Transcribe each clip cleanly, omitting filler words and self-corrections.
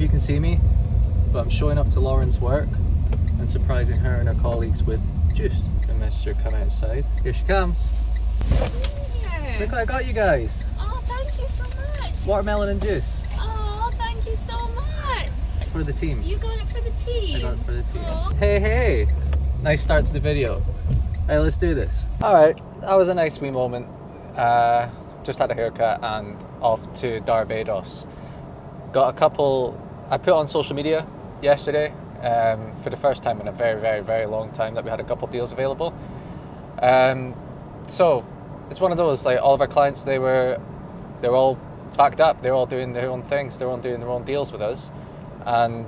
if you can see me, but I'm showing up to Lauren's work and surprising her and her colleagues with juice. Can message her come outside. Here she comes. Here. Look what I got you guys. Oh, thank you so much. Watermelon and juice. Oh, thank you so much. For the team. You got it for the team. I got it for the team. Aw. Hey. Nice start to the video. Hey, let's do this. Alright, that was a nice wee moment. Just had a haircut and off to Barbados. Got a couple, I put on social media yesterday for the first time in a very, very, very long time that we had a couple deals available. So it's one of those, like all of our clients, they were all backed up. They're all doing their own things. They're all doing their own deals with us. And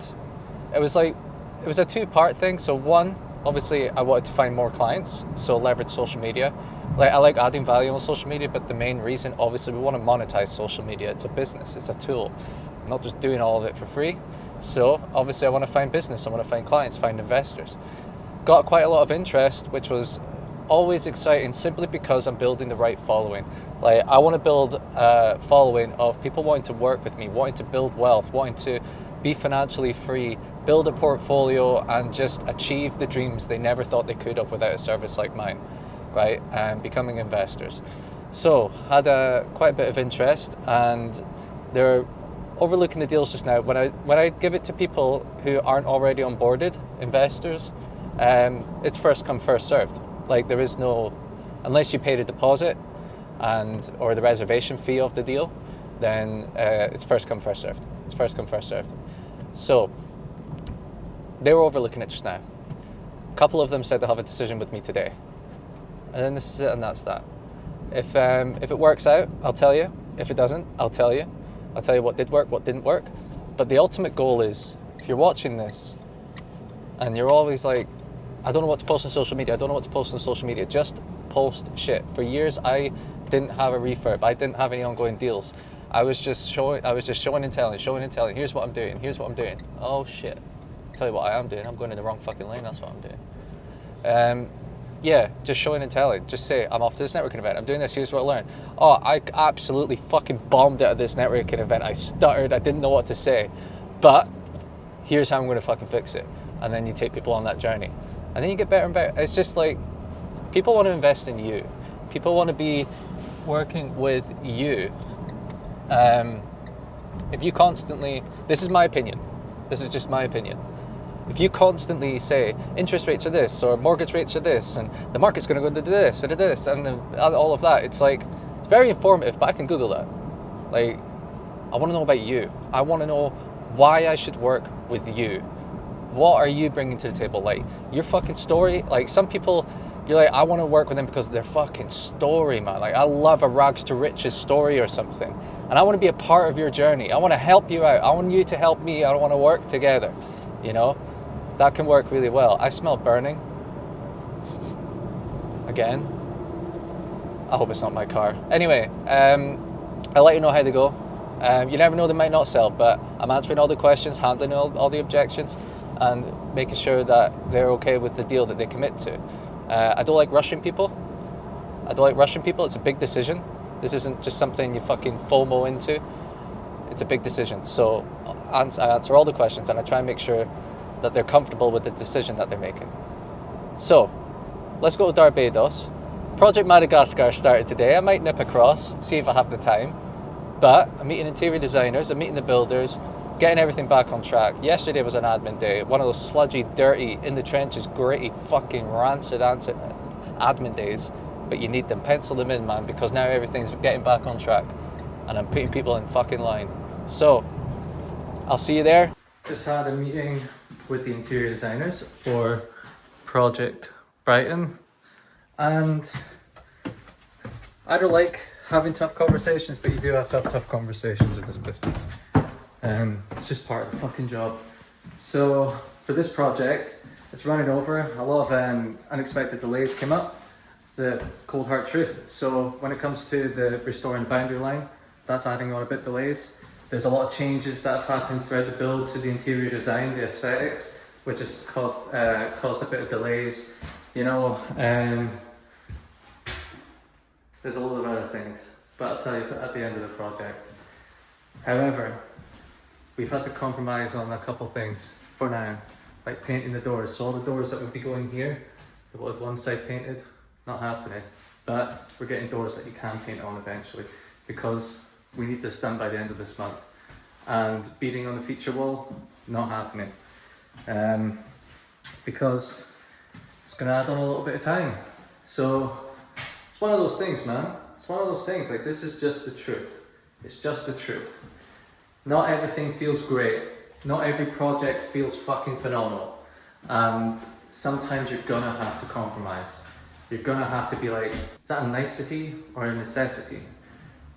it was a two-part thing. So one, obviously I wanted to find more clients, so leverage social media. Like I like adding value on social media, but the main reason, obviously, we want to monetize social media. It's a business, it's a tool. I'm not just doing all of it for free. So obviously I want to find business, I want to find clients, find investors. Got quite a lot of interest, which was always exciting simply because I'm building the right following. Like I want to build a following of people wanting to work with me, wanting to build wealth, wanting to be financially free, build a portfolio and just achieve the dreams they never thought they could have without a service like mine, right? And becoming investors. So had quite a bit of interest, and they're overlooking the deals just now. When I give it to people who aren't already onboarded investors, it's first come first served. Like there is no, unless you paid a deposit or the reservation fee of the deal, then it's first come first served. It's first come first served. So they were overlooking it just now. A couple of them said they'll have a decision with me today. And then this is it, and that's that. If it works out, I'll tell you. If it doesn't, I'll tell you. I'll tell you what did work, what didn't work. But the ultimate goal is, if you're watching this and you're always like, I don't know what to post on social media, I don't know what to post on social media, just post shit. For years, I didn't have a refurb. I didn't have any ongoing deals. I was just showing and telling. Here's what I'm doing. Oh shit. I'll tell you what I am doing. I'm going in the wrong fucking lane. That's what I'm doing. Yeah, just showing and telling. Just say, I'm off to this networking event. I'm doing this. Here's what I learned. Oh, I absolutely fucking bombed out of this networking event. I stuttered. I didn't know what to say. But here's how I'm going to fucking fix it. And then you take people on that journey. And then you get better and better. It's just like, people want to invest in you. People want to be working with you. If you constantly, this is my opinion. This is just my opinion. If you constantly say interest rates are this or mortgage rates are this and the market's going to go into this and this and all of that, it's like, it's very informative, but I can Google that. Like, I want to know about you. I want to know why I should work with you. What are you bringing to the table? Like, your fucking story. Like, some people, you're like, I want to work with them because of their fucking story, man. Like, I love a rags to riches story or something. And I want to be a part of your journey. I want to help you out. I want you to help me. I want to work together, you know? That can work really well. I smell burning. Again. I hope it's not my car. Anyway, I'll let you know how they go. You never know, they might not sell, but I'm answering all the questions, handling all the objections, and making sure that they're okay with the deal that they commit to. I don't like rushing people. It's a big decision. This isn't just something you fucking FOMO into. It's a big decision. So I answer all the questions and I try and make sure that they're comfortable with the decision that they're making. So let's go to Barbados. Project Madagascar started today. I might nip across, see if I have the time. But I'm meeting interior designers, I'm meeting the builders, getting everything back on track. Yesterday was an admin day, one of those sludgy, dirty, in the trenches, gritty, fucking rancid admin days. But you need them, pencil them in, man, because now everything's getting back on track. And I'm putting people in fucking line. So, I'll see you there. Just had a meeting with the interior designers for Project Brighton. And I don't like having tough conversations, but you do have to have tough conversations in this business. It's just part of the fucking job. So for this project, it's running over. A lot of unexpected delays came up. It's the cold hard truth. So when it comes to the restoring the boundary line, that's adding on a bit delays. There's a lot of changes that have happened throughout the build to the interior design, the aesthetics, which has caused a bit of delays. You know, there's a lot of other things, but I'll tell you at the end of the project. However, we've had to compromise on a couple things for now, like painting the doors. So all the doors that would be going here, with one side painted, not happening. But we're getting doors that you can paint on eventually, because we need this done by the end of this month. And beading on the feature wall, not happening. Because it's gonna add on a little bit of time. So it's one of those things, man. It's one of those things, like this is just the truth. It's just the truth. Not everything feels great. Not every project feels fucking phenomenal. And sometimes you're gonna have to compromise. You're gonna have to be like, is that a nicety or a necessity?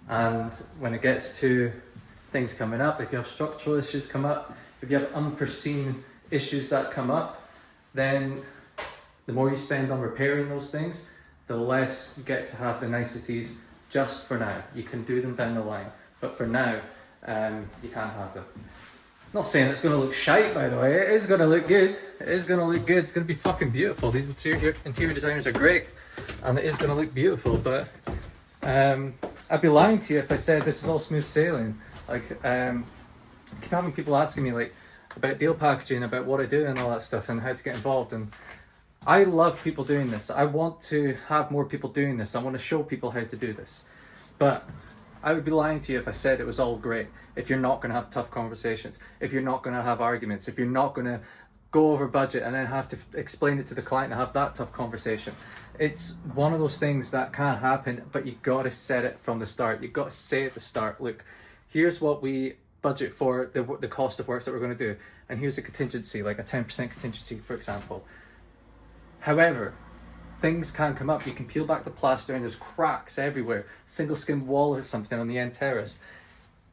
And when it gets to things coming up, if you have structural issues come up, if you have unforeseen issues that come up, then the more you spend on repairing those things, the less you get to have the niceties just for now. You can do them down the line, but for now, you can't have them. Not saying it's going to look shite, by the way. It is going to look good. It is going to look good. It's going to be fucking beautiful. These interior designers are great, and it is going to look beautiful. But I'd be lying to you if I said this is all smooth sailing. Like, I keep having people asking me like about deal packaging, about what I do and all that stuff, and how to get involved. And I love people doing this. I want to have more people doing this. I want to show people how to do this. But I would be lying to you if I said it was all great, if you're not going to have tough conversations, if you're not going to have arguments, if you're not going to go over budget and then have to explain it to the client and have that tough conversation. It's one of those things that can happen, but you got to set it from the start. You got to say at the start, look, here's what we budget for the cost of works that we're going to do, and here's a contingency, like a 10% contingency, for example. However, things can come up. You can peel back the plaster and there's cracks everywhere. Single skin wall or something on the end terrace.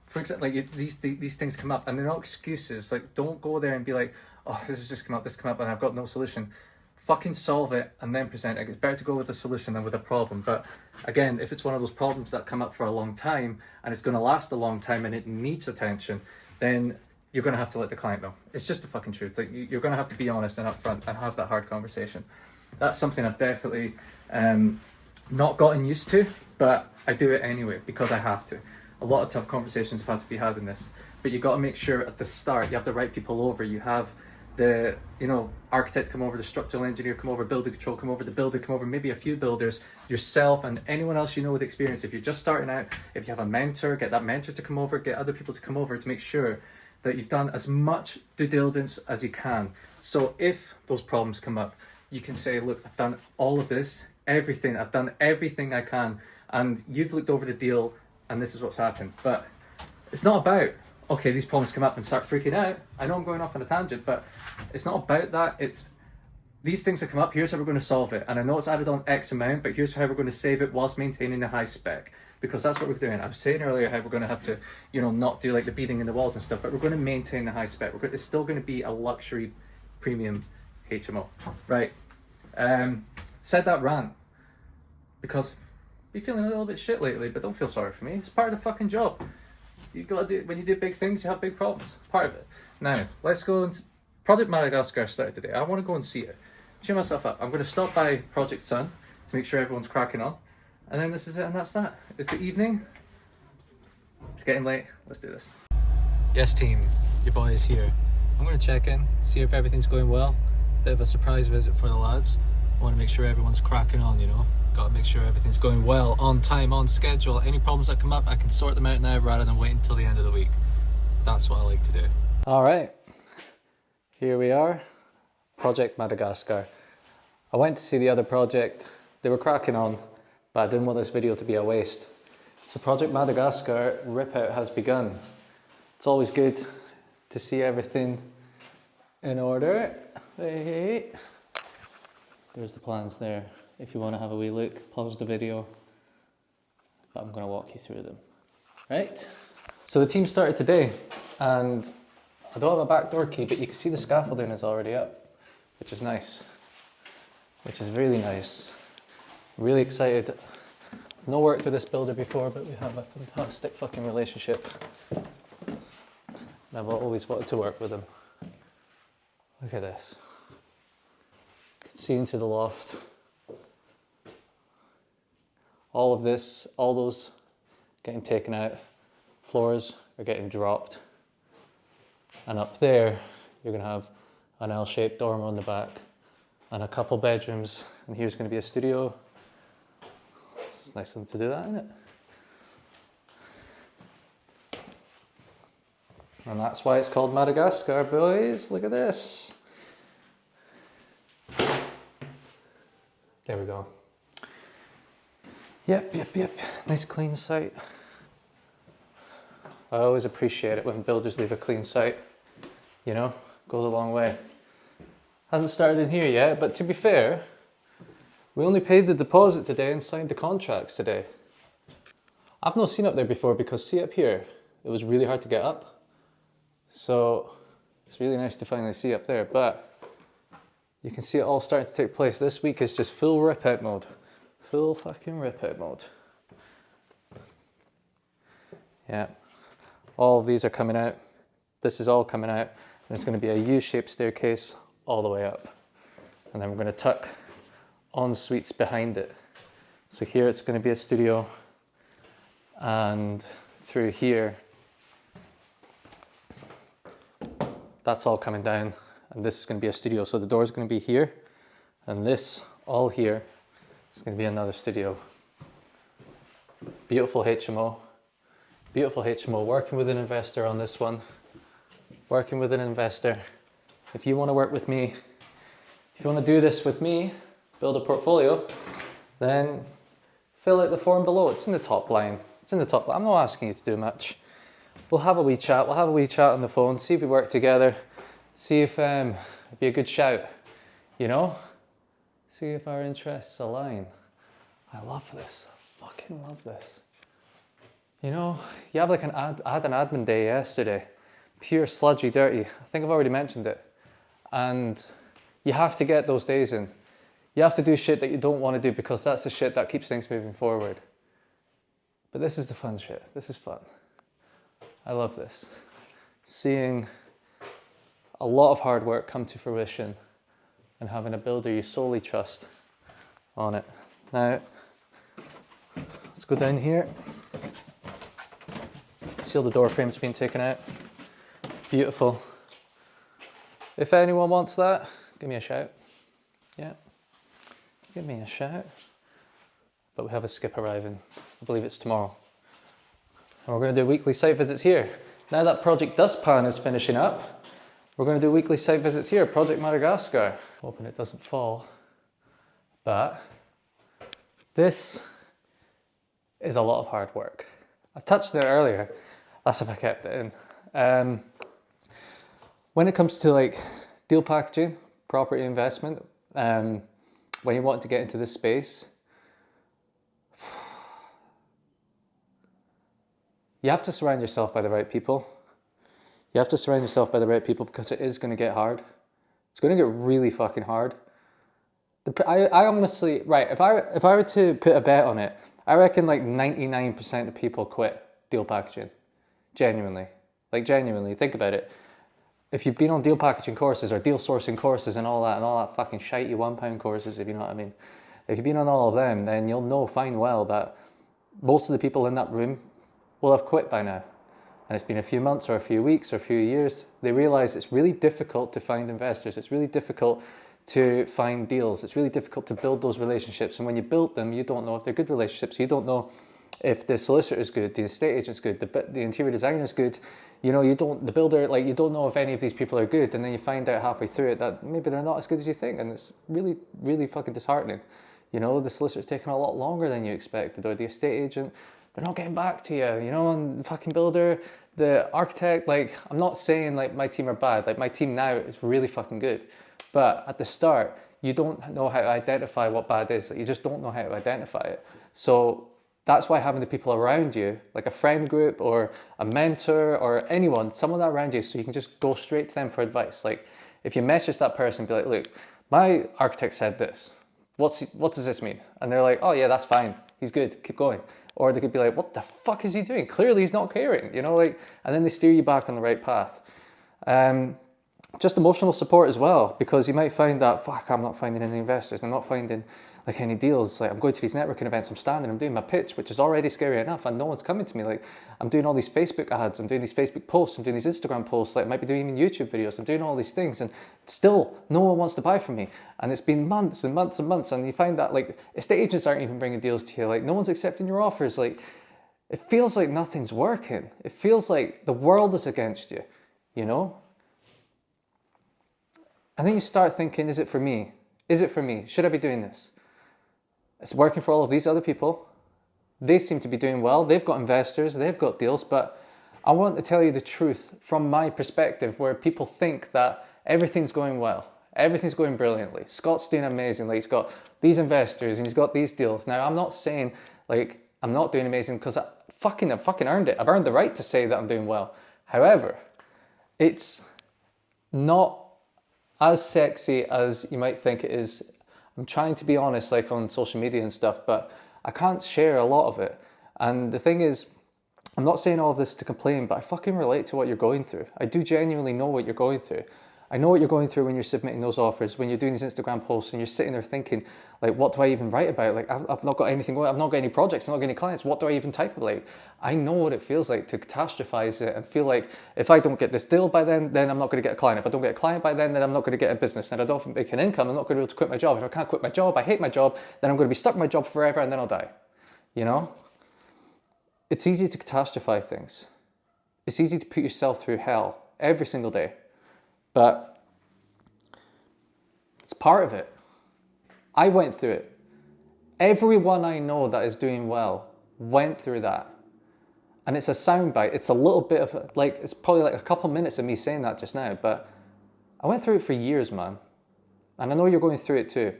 For example, like these things come up and they're not excuses. Like, don't go there and be like, oh, this has just come up and I've got no solution. Fucking solve it and then present it. It's better to go with a solution than with a problem. But again, if it's one of those problems that come up for a long time and it's going to last a long time and it needs attention, then you're going to have to let the client know. It's just the fucking truth. Like, you're going to have to be honest and upfront and have that hard conversation. That's something I've definitely not gotten used to, but I do it anyway because I have to. A lot of tough conversations have had to be had in this, but you got to make sure at the start you have the right people over. You have the architect come over, the structural engineer come over, building control come over, the builder come over, maybe a few builders, yourself and anyone else you know with experience. If you're just starting out, if you have a mentor, get that mentor to come over, get other people to come over to make sure that you've done as much due diligence as you can. So if those problems come up, you can say, look, I've done all of this, everything, I've done everything I can, and you've looked over the deal, and this is what's happened. But it's not about, okay, these problems come up and start freaking out. I know I'm going off on a tangent, but it's not about that. It's these things that come up, here's how we're going to solve it. And I know it's added on X amount, but here's how we're going to save it whilst maintaining the high spec. Because that's what we're doing. I was saying earlier how we're going to have to, not do like the beading in the walls and stuff, but we're going to maintain the high spec. It's still going to be a luxury premium HMO, right? Said that rant because I'm feeling a little bit shit lately, but don't feel sorry for me. It's part of the fucking job. You gotta do, when you do big things, you have big problems. Part of it. Now, let's go and Project Madagascar started today. I want to go and see it. Cheer myself up. I'm going to stop by Project Sun to make sure everyone's cracking on. And then this is it, and that's that. It's the evening. It's getting late. Let's do this. Yes, team. Your boy is here. I'm going to check in, see if everything's going well. Bit of a surprise visit for the lads. I want to make sure everyone's cracking on, Got to make sure everything's going well, on time, on schedule. Any problems that come up, I can sort them out now rather than waiting until the end of the week. That's what I like to do. All right. Here we are. Project Madagascar. I went to see the other project. They were cracking on, but I didn't want this video to be a waste. So Project Madagascar rip out has begun. It's always good to see everything in order. Hey. There's the plans there. If you want to have a wee look, pause the video. But I'm going to walk you through them. Right? So the team started today, and I don't have a back door key, but you can see the scaffolding is already up, which is nice. Which is really nice. Really excited. I've not worked with this builder before, but we have a fantastic fucking relationship. And I've always wanted to work with him. Look at this. You can see into the loft. All of this, all those getting taken out. Floors are getting dropped. And up there, you're gonna have an L-shaped dormer on the back and a couple bedrooms. And here's gonna be a studio. It's nice of them to do that, isn't it? And that's why it's called Madagascar, boys. Look at this. There we go. Yep. Nice clean site. I always appreciate it when builders leave a clean site. You know, goes a long way. Hasn't started in here yet, but to be fair, we only paid the deposit today and signed the contracts today. I've not seen up there before because see up here, it was really hard to get up. So it's really nice to finally see up there, but you can see it all starting to take place. This week is just full rip out mode. Full fucking rip out mode. Yeah, all of these are coming out. This is all coming out. And it's going to be a U-shaped staircase all the way up. And then we're going to tuck en suites behind it. So here it's going to be a studio, and through here, that's all coming down, and this is going to be a studio. So the door is going to be here, and this all here is going to be another studio. Beautiful HMO. Beautiful HMO. Working with an investor on this one. Working with an investor. If you want to work with me, if you want to do this with me, build a portfolio, then fill out the form below. It's in the top line. It's in the top line. I'm not asking you to do much. We'll have a wee chat. We'll have a wee chat on the phone, see if we work together, see if it'd be a good shout, you know? See if our interests align. I love this. I fucking love this. You know, you have like I had an admin day yesterday. Pure sludgy, dirty. I think I've already mentioned it. And you have to get those days in. You have to do shit that you don't want to do because that's the shit that keeps things moving forward. But this is the fun shit. This is fun. I love this. Seeing a lot of hard work come to fruition and having a builder you solely trust on it. Now, let's go down here. See all the door frames being taken out. Beautiful. If anyone wants that, give me a shout. Yeah, give me a shout. But we have a skip arriving. I believe it's tomorrow. And we're going to do weekly site visits here. Now that Project Dustpan is finishing up, we're going to do weekly site visits here, Project Madagascar. Hoping it doesn't fall. But this is a lot of hard work. I touched on it earlier. That's if I kept it in. When it comes to like deal packaging, property investment, when you want to get into this space, you have to surround yourself by the right people. You have to surround yourself by the right people because it is going to get hard. It's going to get really fucking hard. I honestly, right, if I were to put a bet on it, I reckon like 99% of people quit deal packaging. Genuinely. Like genuinely, think about it. If you've been on deal packaging courses or deal sourcing courses and all that fucking shitey £1 courses, if you know what I mean. If you've been on all of them, then you'll know fine well that most of the people in that room will have quit by now. And it's been a few months or a few weeks or a few years. They realize it's really difficult to find investors. It's really difficult to find deals. It's really difficult to build those relationships. And when you build them, you don't know if they're good relationships. You don't know if the solicitor is good, the estate agent's good, the interior designer is good. You know, the builder, like you don't know if any of these people are good. And then you find out halfway through it that maybe they're not as good as you think. And it's really, really fucking disheartening. You know, the solicitor's taking a lot longer than you expected, or the estate agent, they're not getting back to you, you know, and the fucking builder, the architect, like, I'm not saying like my team are bad, like my team now is really fucking good. But at the start, you don't know how to identify what bad is. Like, you just don't know how to identify it. So that's why having the people around you, like a friend group or a mentor or anyone, someone around you, so you can just go straight to them for advice. Like if you message that person, be like, look, my architect said this. What does this mean? And they're like, oh yeah, that's fine. He's good, keep going. Or they could be like, what the fuck is he doing? Clearly he's not caring, you know, like, and then they steer you back on the right path. just emotional support as well, because you might find that, fuck, I'm not finding any investors, I'm not finding like any deals. Like I'm going to these networking events, I'm standing, I'm doing my pitch, which is already scary enough, and no one's coming to me. Like I'm doing all these Facebook ads, I'm doing these Facebook posts, I'm doing these Instagram posts, like I might be doing even YouTube videos, I'm doing all these things, and still no one wants to buy from me. And it's been months and months and months, and you find that like estate agents aren't even bringing deals to you, like no one's accepting your offers. Like it feels like nothing's working. It feels like the world is against you, you know? And then you start thinking, is it for me? Is it for me? Should I be doing this? It's working for all of these other people. They seem to be doing well. They've got investors, they've got deals, but I want to tell you the truth from my perspective, where people think that everything's going well. Everything's going brilliantly. Scott's doing amazingly. He's got these investors and he's got these deals. Now, I'm not saying like I'm not doing amazing, because I've fucking earned it. I've earned the right to say that I'm doing well. However, it's not as sexy as you might think it is. I'm trying to be honest, like on social media and stuff, but I can't share a lot of it. And the thing is, I'm not saying all of this to complain, but I fucking relate to what you're going through. I do genuinely know what you're going through. I know what you're going through when you're submitting those offers, when you're doing these Instagram posts and you're sitting there thinking, like, what do I even write about? Like, I've not got anything going, I've not got any projects, I've not got any clients. What do I even type about? Like, I know what it feels like to catastrophize it and feel like if I don't get this deal by then I'm not going to get a client. If I don't get a client by then I'm not going to get a business. And I don't make an income, I'm not going to be able to quit my job. If I can't quit my job, I hate my job, then I'm going to be stuck in my job forever and then I'll die. You know? It's easy to catastrophize things. It's easy to put yourself through hell every single day. But it's part of it. I went through it. Everyone I know that is doing well went through that. And it's a soundbite. It's a little bit of like, it's probably like a couple minutes of me saying that just now, but I went through it for years, man. And I know you're going through it too.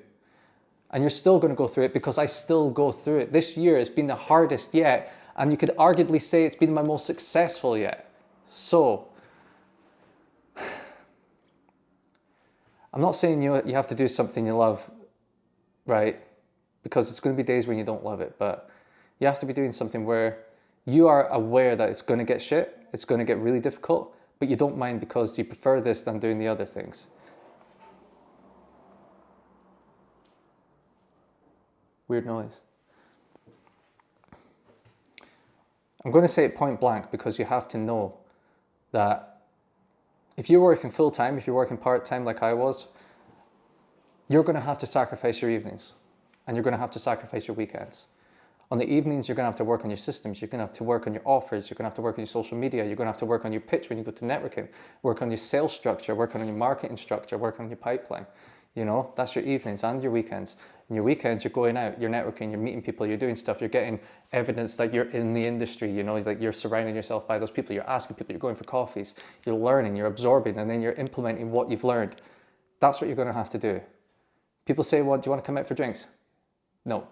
And you're still going to go through it, because I still go through it. This year has been the hardest yet. And you could arguably say it's been my most successful yet. So, I'm not saying you have to do something you love, right? Because it's going to be days when you don't love it, but you have to be doing something where you are aware that it's going to get shit, it's going to get really difficult, but you don't mind because you prefer this than doing the other things. Weird noise. I'm going to say it point blank, because you have to know that if you're working full time, if you're working part time like I was, you're going to have to sacrifice your evenings, and you're going to have to sacrifice your weekends. On the evenings, you're going to have to work on your systems, you're going to have to work on your offers, you're going to have to work on your social media, you're going to have to work on your pitch when you go to networking, work on your sales structure, work on your marketing structure, work on your pipeline. You know, that's your evenings and your weekends. In your weekends, you're going out, you're networking, you're meeting people, you're doing stuff, you're getting evidence that you're in the industry, you know, like you're surrounding yourself by those people, you're asking people, you're going for coffees, you're learning, you're absorbing, and then you're implementing what you've learned. That's what you're going to have to do. People say, well, do you want to come out for drinks? No.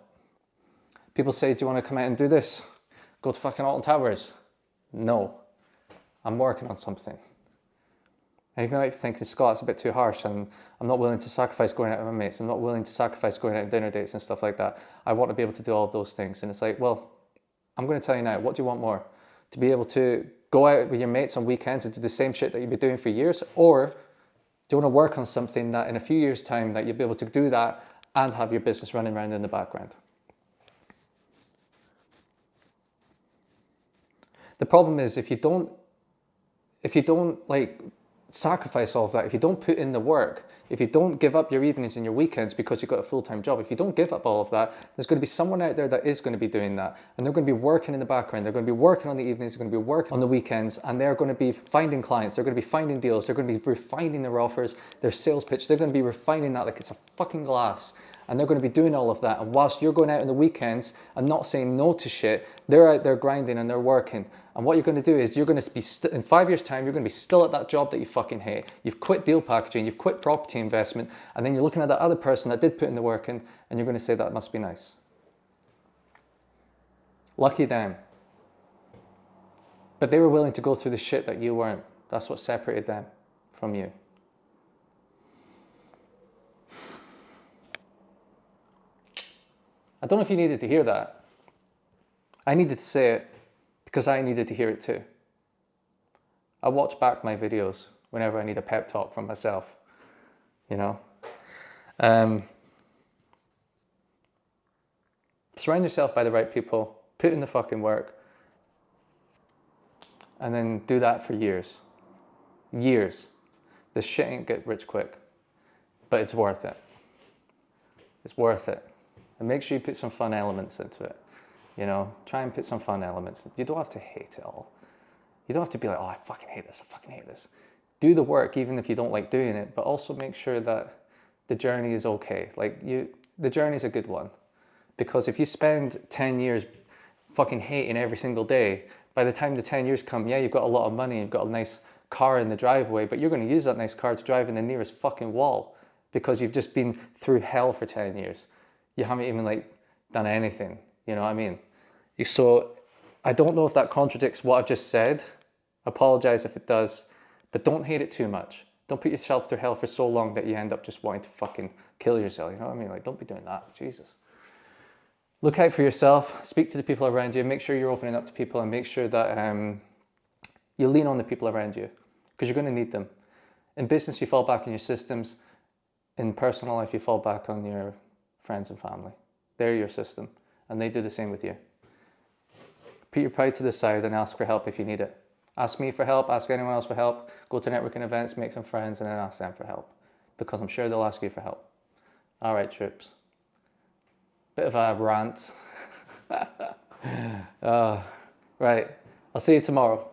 People say, do you want to come out and do this? Go to fucking Alton Towers? No. I'm working on something. And if you might be thinking, Scott, it's a bit too harsh, and I'm not willing to sacrifice going out with my mates, I'm not willing to sacrifice going out on dinner dates and stuff like that. I want to be able to do all of those things. And it's like, well, I'm going to tell you now, what do you want more? To be able to go out with your mates on weekends and do the same shit that you've been doing for years? Or do you want to work on something that in a few years' time that you'll be able to do that and have your business running around in the background? The problem is if you don't like sacrifice all of that, if you don't put in the work, if you don't give up your evenings and your weekends because you've got a full-time job, if you don't give up all of that, there's going to be someone out there that is going to be doing that, and they're going to be working in the background, they're going to be working on the evenings, they're going to be working on the weekends, and they're going to be finding clients, they're going to be finding deals, they're going to be refining their offers, their sales pitch, they're going to be refining that like it's a fucking glass. And they're going to be doing all of that. And whilst you're going out on the weekends and not saying no to shit, they're out there grinding and they're working. And what you're going to do is you're going to be, in 5 years' time, you're going to be still at that job that you fucking hate. You've quit deal packaging, you've quit property investment, and then you're looking at that other person that did put in the work in, and you're going to say that must be nice. Lucky them. But they were willing to go through the shit that you weren't. That's what separated them from you. I don't know if you needed to hear that. I needed to say it because I needed to hear it too. I watch back my videos whenever I need a pep talk from myself, you know. Surround yourself by the right people, put in the fucking work, and then do that for years. Years. This shit ain't get rich quick, but it's worth it. It's worth it. And make sure you put some fun elements into it. You know, try and put some fun elements. You don't have to hate it all. You don't have to be like, oh, I fucking hate this, I fucking hate this. Do the work even if you don't like doing it, but also make sure that the journey is okay. Like the journey's a good one. Because if you spend 10 years fucking hating every single day, by the time the 10 years come, yeah, you've got a lot of money, you've got a nice car in the driveway, but you're going to use that nice car to drive in the nearest fucking wall because you've just been through hell for 10 years. You haven't even like done anything, you know what I mean? So I don't know if that contradicts what I've just said. Apologize if it does, but don't hate it too much. Don't put yourself through hell for so long that you end up just wanting to fucking kill yourself, you know what I mean? Like, don't be doing that, Jesus. Look out for yourself, speak to the people around you, make sure you're opening up to people, and make sure that you lean on the people around you, because you're going to need them. In business, you fall back on your systems. In personal life, you fall back on your friends and family. They're your system, and they do the same with you. Put your pride to the side and ask for help if you need it. Ask me for help, ask anyone else for help, go to networking events, make some friends, and then ask them for help, because I'm sure they'll ask you for help. All right, troops. Bit of a rant. Right, I'll see you tomorrow.